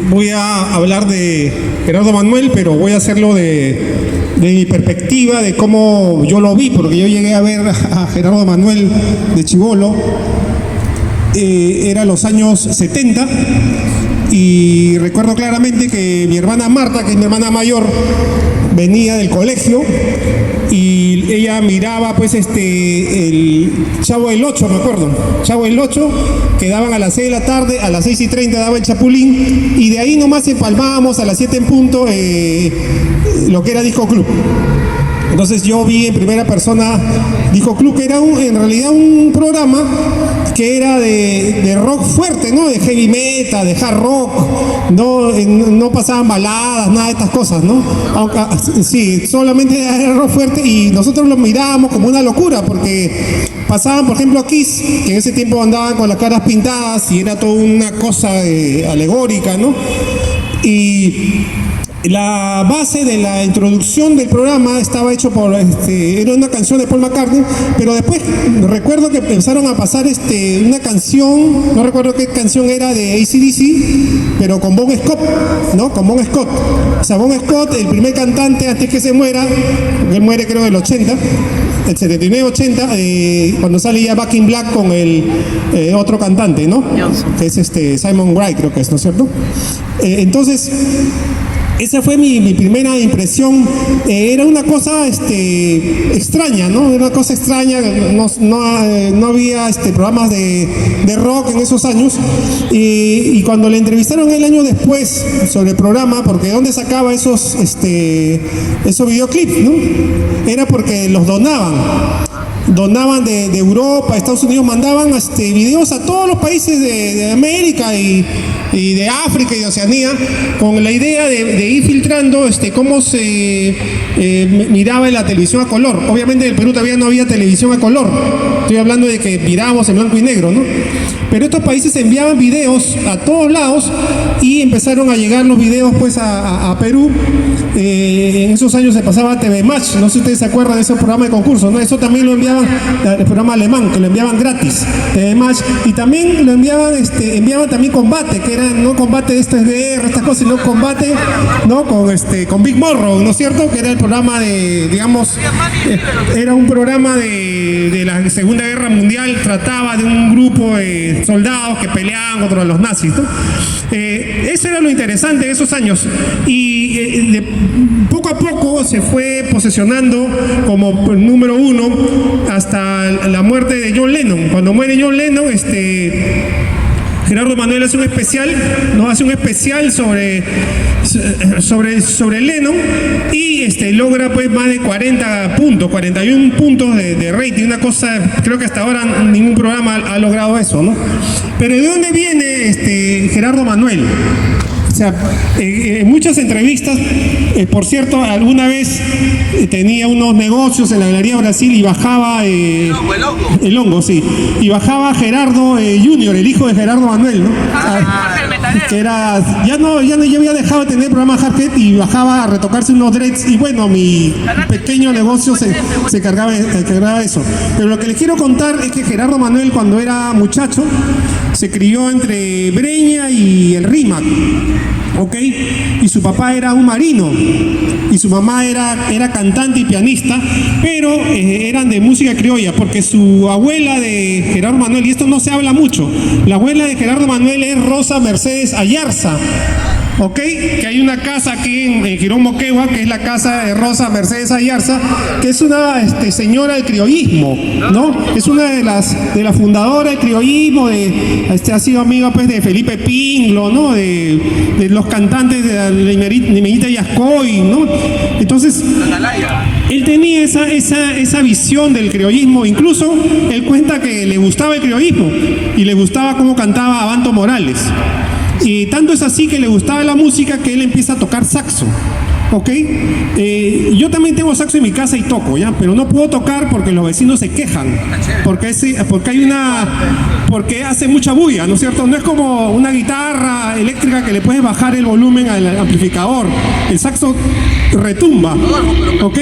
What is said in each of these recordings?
Voy a hablar de Gerardo Manuel, pero voy a hacerlo de mi perspectiva, de cómo yo lo vi, porque yo llegué a ver a Gerardo Manuel de chibolo, era los años 70, y recuerdo claramente que mi hermana Marta, que es mi hermana mayor, venía del colegio y ella miraba pues el Chavo del 8, me acuerdo, Chavo del 8, que daban a las 6 de la tarde, a las 6:30 daba el Chapulín, y de ahí nomás empalmábamos a las 7 en punto lo que era Disco Club. Entonces yo vi en primera persona Disco Club, que era en realidad un programa que era de rock fuerte, ¿no? De heavy metal, de hard rock, no pasaban baladas, nada de estas cosas, ¿no? Aunque, sí, solamente era rock fuerte, y nosotros lo mirábamos como una locura, porque pasaban, por ejemplo, a Kiss, que en ese tiempo andaban con las caras pintadas y era toda una cosa alegórica, ¿no? Y la base de la introducción del programa estaba hecho por, era una canción de Paul McCartney, pero después recuerdo que empezaron a pasar una canción, no recuerdo qué canción era, de AC/DC, pero con Bon Scott, ¿no? Con Bon Scott. O sea, Bon Scott, el primer cantante antes que se muera, él muere creo del 80, el 79-80, cuando sale ya Back in Black con el otro cantante, ¿no? Que es Simon Wright, creo que es, ¿no es cierto? Entonces, esa fue mi primera impresión. Era una cosa extraña, ¿no? Era una cosa extraña, no había programas de rock en esos años. Y cuando le entrevistaron el año después sobre el programa, porque ¿dónde sacaba esos videoclips, no? Era porque los donaban de Europa, Estados Unidos, mandaban videos a todos los países de América y de África y de Oceanía, con la idea de ir filtrando cómo se miraba en la televisión a color. Obviamente en el Perú todavía no había televisión a color, estoy hablando de que mirábamos en blanco y negro, ¿no? Pero estos países enviaban videos a todos lados y empezaron a llegar los videos pues a Perú. En esos años se pasaba TV Match, no sé si ustedes se acuerdan de ese programa de concurso, ¿no? Eso también lo enviaban, el programa alemán, que lo enviaban gratis, TV Match, y también lo enviaban también Combate, que era no combate de guerra, estas cosas, sino combate, ¿no? Con Big Morrow, ¿no es cierto? Que era el programa era un programa de la Segunda Guerra Mundial, trataba de un grupo de soldados que peleaban contra los nazis, ¿no? Eso era lo interesante de esos años, y poco a poco se fue posesionando como el número uno hasta la muerte de John Lennon. Cuando muere John Lennon, Gerardo Manuel hace un especial, ¿no? Hace un especial sobre Lennon, y logra pues más de 40 puntos, 41 puntos de rating, una cosa, creo que hasta ahora ningún programa ha logrado eso, ¿no? Pero ¿de dónde viene Gerardo Manuel? O sea, en muchas entrevistas, por cierto, alguna vez tenía unos negocios en la Galería Brasil y bajaba el hongo, sí, y bajaba Gerardo Junior, el hijo de Gerardo Manuel, ¿no? Que era, ya había dejado de tener programa Hardhead y bajaba a retocarse unos dreads, y bueno, mi pequeño negocio se cargaba de eso. Pero lo que les quiero contar es que Gerardo Manuel, cuando era muchacho, se crió entre Breña y el Rímac, ¿ok? Y su papá era un marino y su mamá era cantante y pianista, pero eran de música criolla, porque su abuela de Gerardo Manuel, y esto no se habla mucho, la abuela de Gerardo Manuel es Rosa Mercedes Ayarza, ¿ok? Que hay una casa aquí en Girón Moquegua, que es la casa de Rosa Mercedes Ayarza, que es una señora del criollismo, ¿no? Es una de las fundadoras del criollismo, ha sido amiga pues de Felipe Pinglo, ¿no? De los cantantes de Limeñita y Ascoy, ¿no? Entonces, él tenía esa visión del criollismo. Incluso él cuenta que le gustaba el criollismo y le gustaba cómo cantaba Abanto Morales. Y tanto es así que le gustaba la música que él empieza a tocar saxo, ¿ok? Yo también tengo saxo en mi casa y toco, ¿ya? Pero no puedo tocar porque los vecinos se quejan, porque hace mucha bulla, ¿no es cierto? No es como una guitarra eléctrica que le puedes bajar el volumen al amplificador. El saxo retumba, ¿ok?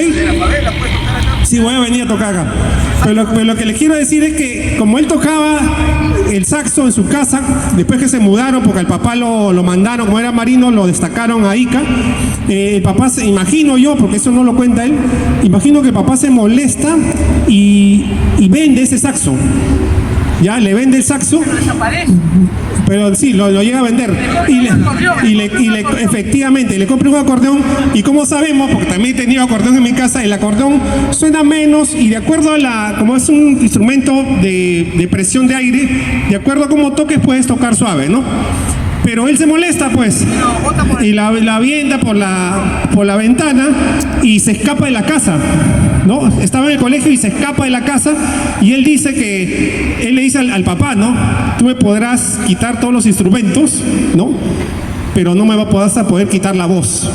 Sí, voy a venir a tocar acá. Pero lo que les quiero decir es que como él tocaba el saxo en su casa, después que se mudaron, porque al papá lo mandaron, como era marino, lo destacaron a Ica, el papá, imagino yo, porque eso no lo cuenta él, imagino que el papá se molesta y vende ese saxo. Ya, le vende el saxo. Pero sí, lo llega a vender. Efectivamente, le compra un acordeón. Y como sabemos, porque también he tenido acordeón en mi casa, el acordeón suena menos y de acuerdo a como es un instrumento de presión de aire, de acuerdo a cómo toques puedes tocar suave, ¿no? Pero él se molesta, pues, y la avienta por la ventana y se escapa de la casa, ¿no? Estaba en el colegio y se escapa de la casa y él le dice al papá, ¿no? Tú me podrás quitar todos los instrumentos, ¿no? Pero no me vas a poder quitar la voz.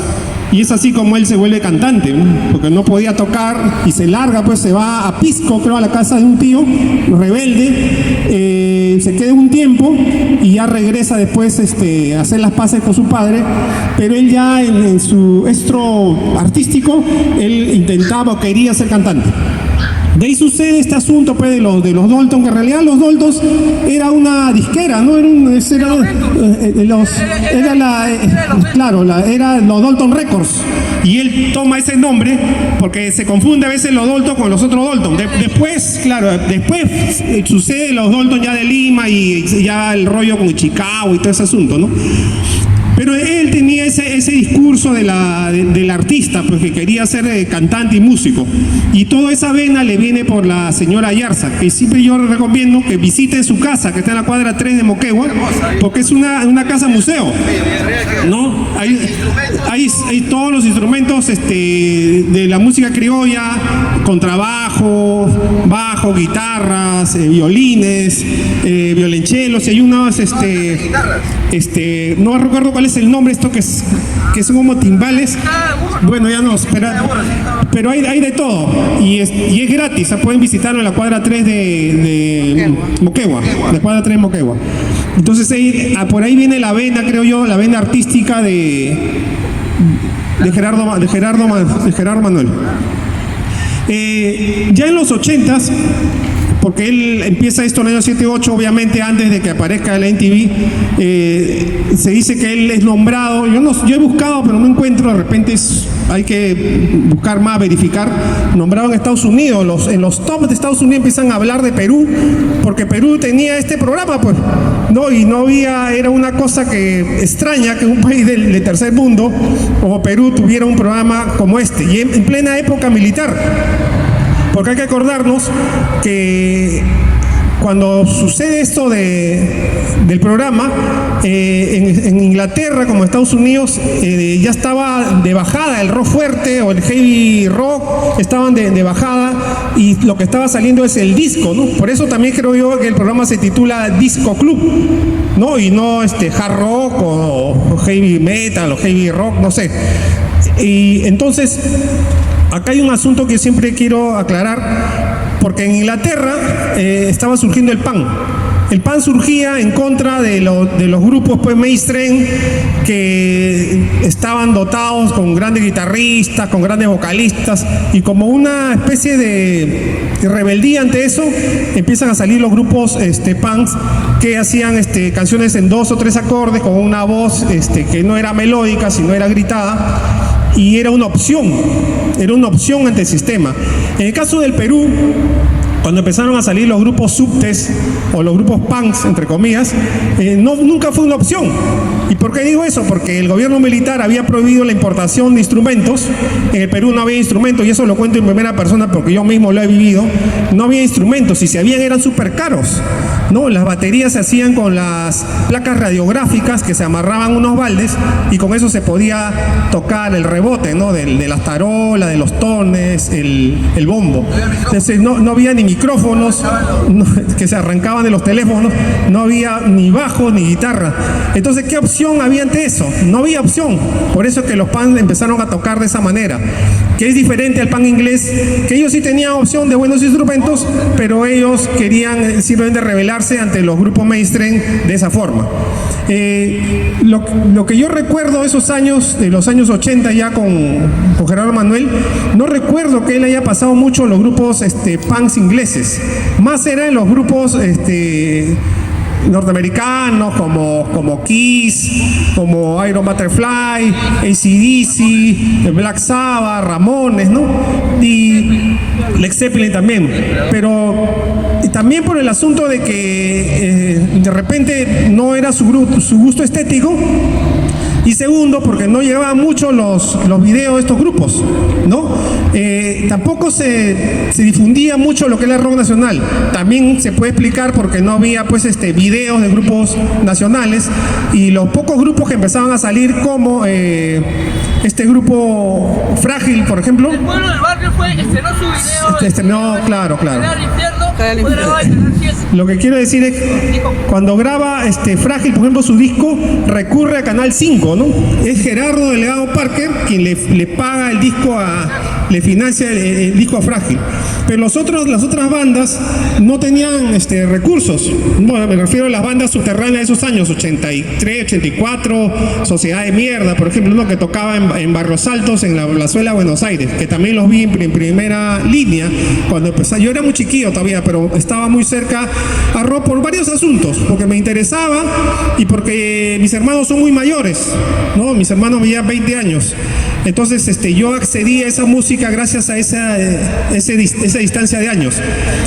Y es así como él se vuelve cantante, ¿no? Porque no podía tocar y se larga, pues se va a Pisco, creo, a la casa de un tío rebelde, se queda un tiempo y ya regresa después a hacer las paces con su padre, pero él ya en su estro artístico, él intentaba o quería ser cantante. De ahí sucede este asunto, pues, de los Dalton, que en realidad los Dalton era una disquera, ¿no? Era los Dalton Records. Y él toma ese nombre porque se confunde a veces los Dalton con los otros Dalton. Después sucede los Dalton ya de Lima y ya el rollo con Chicago y todo ese asunto, ¿no? Pero él tenía ese discurso del artista, pues, que quería ser cantante y músico. Y toda esa vena le viene por la señora Ayarza, que siempre yo recomiendo que visiten su casa, que está en la cuadra 3 de Moquegua, porque es una casa museo, ¿no? Hay todos los instrumentos de la música criolla, contrabajo, bajo, guitarras, violines, violonchelos, y hay unos, no recuerdo cuál es el nombre, esto que son como timbales. Bueno, ya no, pero hay de todo y es gratis, pueden visitarlo en la cuadra 3 de Moquegua, la cuadra 3 de Moquegua. Entonces por ahí viene la vena, creo yo, la vena artística de Gerardo Manuel. Ya en los 80s, porque él empieza esto en el año 78, obviamente antes de que aparezca el MTV, se dice que él es nombrado, yo he buscado pero no encuentro, de repente hay que buscar más, verificar, nombrado en Estados Unidos, en los tops de Estados Unidos empiezan a hablar de Perú, porque Perú tenía este programa, pues, ¿no? Y no había, era una cosa que extraña que un país de tercer mundo como Perú tuviera un programa como este, y en plena época militar. Porque hay que acordarnos que cuando sucede esto del programa, en Inglaterra como en Estados Unidos, ya estaba de bajada el rock fuerte o el heavy rock, estaban de bajada y lo que estaba saliendo es el disco, ¿no? Por eso también creo yo que el programa se titula Disco Club, ¿no? Y no hard rock o heavy metal o heavy rock, no sé. Y entonces acá hay un asunto que siempre quiero aclarar, porque en Inglaterra estaba surgiendo el punk. El punk surgía en contra de los grupos, pues, mainstream, que estaban dotados con grandes guitarristas, con grandes vocalistas, y como una especie de rebeldía ante eso, empiezan a salir los grupos punks que hacían canciones en 2 o 3 acordes, con una voz que no era melódica, sino era gritada. Y era una opción ante el sistema. En el caso del Perú, cuando empezaron a salir los grupos subtes o los grupos punks, entre comillas, nunca fue una opción. ¿Y por qué digo eso? Porque el gobierno militar había prohibido la importación de instrumentos. En el Perú no había instrumentos, y eso lo cuento en primera persona porque yo mismo lo he vivido. No había instrumentos, y si habían eran súper caros, ¿no? Las baterías se hacían con las placas radiográficas que se amarraban unos baldes, y con eso se podía tocar el rebote, ¿no? De las tarolas, de los tones, el bombo. Entonces no había ni micrófonos que se arrancaban de los teléfonos, no había ni bajo ni guitarra. Entonces, ¿qué opción opción había ante eso? No había opción. Por eso es que los PAN empezaron a tocar de esa manera, que es diferente al PAN inglés, que ellos sí tenían opción de buenos instrumentos, pero ellos querían simplemente rebelarse ante los grupos mainstream de esa forma. Lo que yo recuerdo de esos años, de los años 80 ya con Gerardo Manuel, no recuerdo que él haya pasado mucho los grupos punks ingleses, más eran los grupos norteamericanos como Kiss, como Iron Butterfly, AC/DC, Black Sabbath, Ramones, ¿no? Y Led Zeppelin también. Pero también por el asunto de que de repente no era su gusto estético. Y segundo, porque no llevaban mucho los videos de estos grupos, ¿no? Tampoco se difundía mucho lo que era el rock nacional. También se puede explicar porque no había pues videos de grupos nacionales, y los pocos grupos que empezaban a salir como este grupo Frágil, por ejemplo. El Pueblo del Barrio estrenó su video. Estrenó, claro. Al infierno. Lo que quiero decir es que cuando graba Frágil, por ejemplo, su disco, recurre a Canal 5, ¿no? Es Gerardo Delgado Parker quien le paga el disco le financia el disco a Frágil. Pero las otras bandas no tenían recursos. Bueno, me refiero a las bandas subterráneas de esos años, 83, 84, Sociedad de Mierda, por ejemplo, uno que tocaba en Barrios Altos, en la Plazuela Buenos Aires, que también los vi en primera línea cuando empecé. Yo era muy chiquillo todavía, pero estaba muy cerca a rock por varios asuntos, porque me interesaba y porque mis hermanos son muy mayores, ¿no? Mis hermanos vivían 20 años. Entonces yo accedí a esa música gracias a esa distancia de años.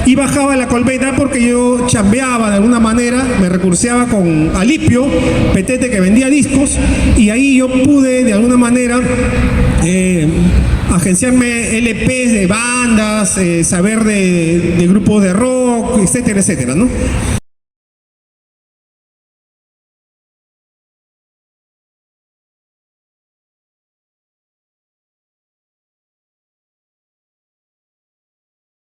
Y bajaba la colmena porque yo chambeaba de alguna manera, me recurseaba con Alipio, Petete, que vendía discos, y ahí yo pude de alguna manera agenciarme LPs de bandas, saber de grupos de rock, etcétera, etcétera, ¿no?